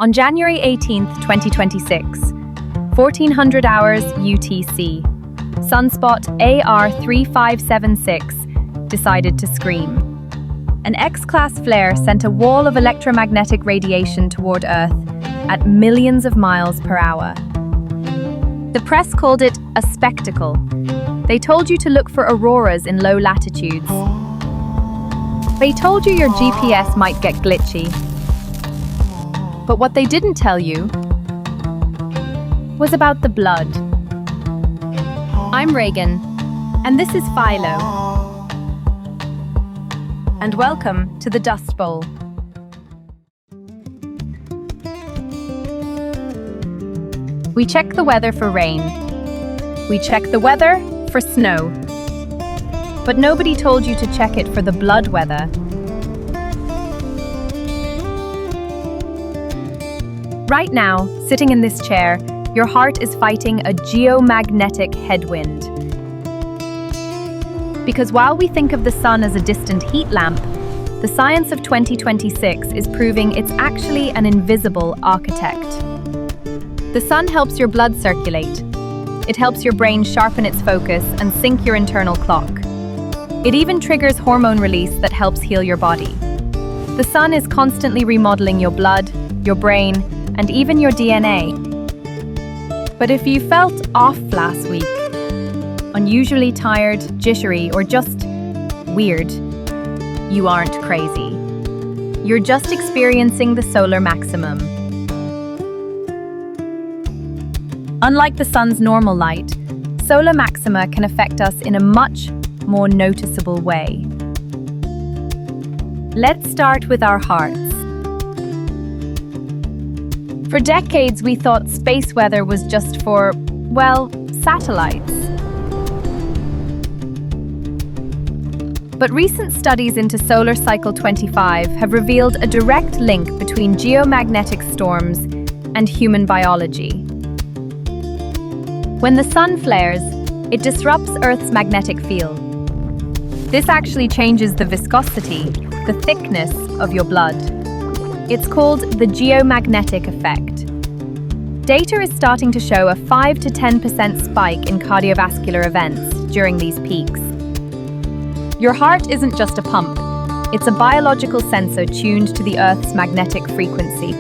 On January 18th, 2026, 1400 hours UTC, Sunspot AR3576 decided to scream. An X-class flare sent a wall of electromagnetic radiation toward Earth at millions of miles per hour. The press called it a spectacle. They told you to look for auroras in low latitudes. They told you your GPS might get glitchy. But what they didn't tell you was about the blood. I'm Reagan, and this is Filo. And welcome to the Dust Bowl. We check the weather for rain. We check the weather for snow. But nobody told you to check it for the blood weather. Right now, sitting in this chair, your heart is fighting a geomagnetic headwind. Because while we think of the sun as a distant heat lamp, the science of 2026 is proving it's actually an invisible architect. The sun helps your blood circulate. It helps your brain sharpen its focus and sync your internal clock. It even triggers hormone release that helps heal your body. The sun is constantly remodeling your blood, your brain, and even your DNA. But if you felt off last week, unusually tired, jittery, or just weird, you aren't crazy. You're just experiencing the solar maximum. Unlike the sun's normal light, solar maxima can affect us in a much more noticeable way. Let's start with our hearts. For decades, we thought space weather was just for, well, satellites. But recent studies into solar cycle 25 have revealed a direct link between geomagnetic storms and human biology. When the sun flares, it disrupts Earth's magnetic field. This actually changes the viscosity, the thickness of your blood. It's called the geomagnetic effect. Data is starting to show a 5 to 10% spike in cardiovascular events during these peaks. Your heart isn't just a pump, it's a biological sensor tuned to the Earth's magnetic frequency.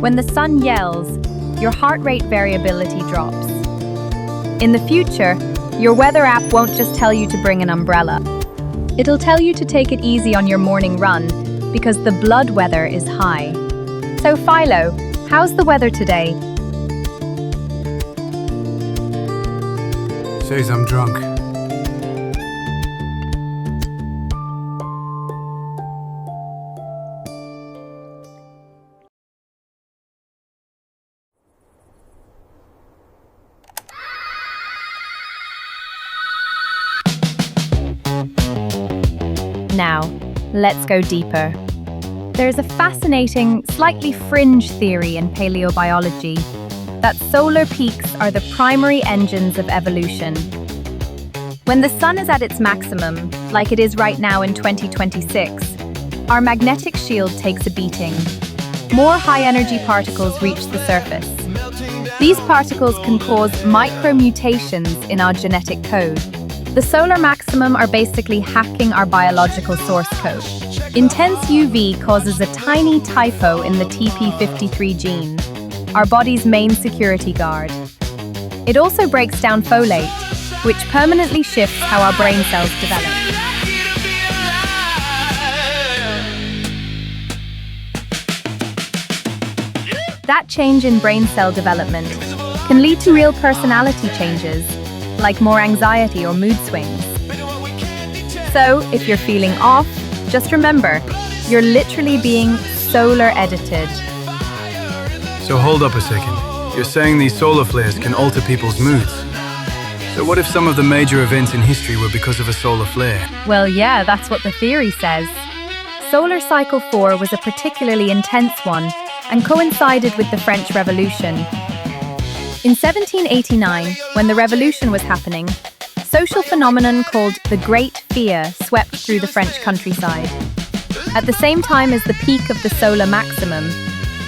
When the sun yells, your heart rate variability drops. In the future, your weather app won't just tell you to bring an umbrella. It'll tell you to take it easy on your morning run because the blood weather is high. So Philo, how's the weather today? Says I'm drunk. Now, let's go deeper. There's a fascinating, slightly fringe theory in paleobiology that solar peaks are the primary engines of evolution. When the sun is at its maximum, like it is right now in 2026, our magnetic shield takes a beating. More high-energy particles reach the surface. These particles can cause micro-mutations in our genetic code. The solar maximum are basically hacking our biological source code. Intense UV causes a tiny typo in the TP53 gene, our body's main security guard. It also breaks down folate, which permanently shifts how our brain cells develop. That change in brain cell development can lead to real personality changes, like more anxiety or mood swings. So, if you're feeling off, just remember, you're literally being solar edited. So hold up a second. You're saying these solar flares can alter people's moods. So what if some of the major events in history were because of a solar flare? Well, yeah, that's what the theory says. Solar Cycle 4 was a particularly intense one and coincided with the French Revolution. In 1789, when the revolution was happening, a social phenomenon called the Great Fear swept through the French countryside. At the same time as the peak of the solar maximum,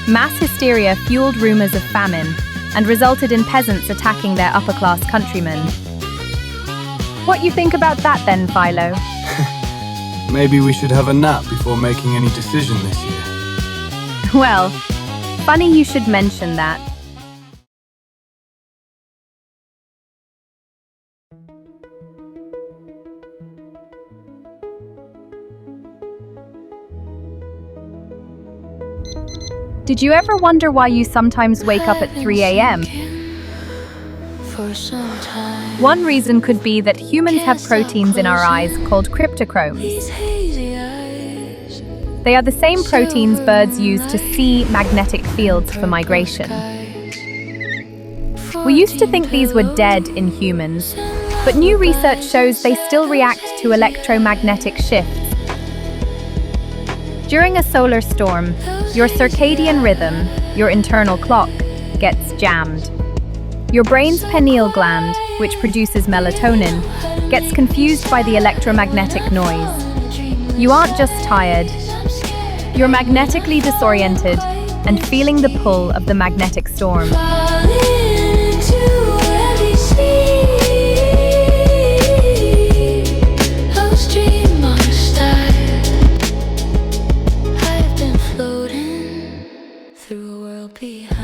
Mass hysteria fueled rumors of famine and resulted in peasants attacking their upper-class countrymen. What you think about that then, Philo? Maybe we should have a nap before making any decision this year. Well, funny you should mention that. Did you ever wonder why you sometimes wake up at 3 a.m.? One reason could be that humans have proteins in our eyes called cryptochromes. They are the same proteins birds use to see magnetic fields for migration. We used to think these were dead in humans, but new research shows they still react to electromagnetic shifts. During a solar storm, your circadian rhythm, your internal clock, gets jammed. Your brain's pineal gland, which produces melatonin, gets confused by the electromagnetic noise. You aren't just tired, you're magnetically disoriented and feeling the pull of the magnetic storm.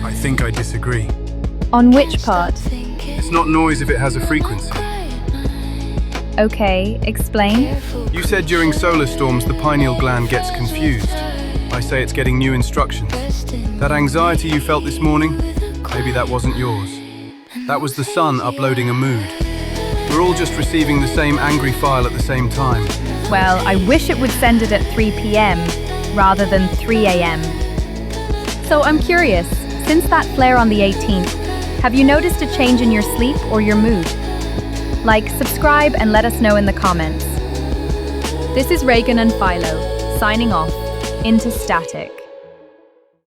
I think I disagree. On which part? It's not noise if it has a frequency. Okay, explain. You said during solar storms the pineal gland gets confused. I say it's getting new instructions. That anxiety you felt this morning, maybe that wasn't yours. That was the sun uploading a mood. We're all just receiving the same angry file at the same time. Well, I wish it would send it at 3 p.m. rather than 3 a.m. So I'm curious, since that flare on the 18th, have you noticed a change in your sleep or your mood? Like, subscribe and let us know in the comments. This is Reagan and Philo, signing off into static.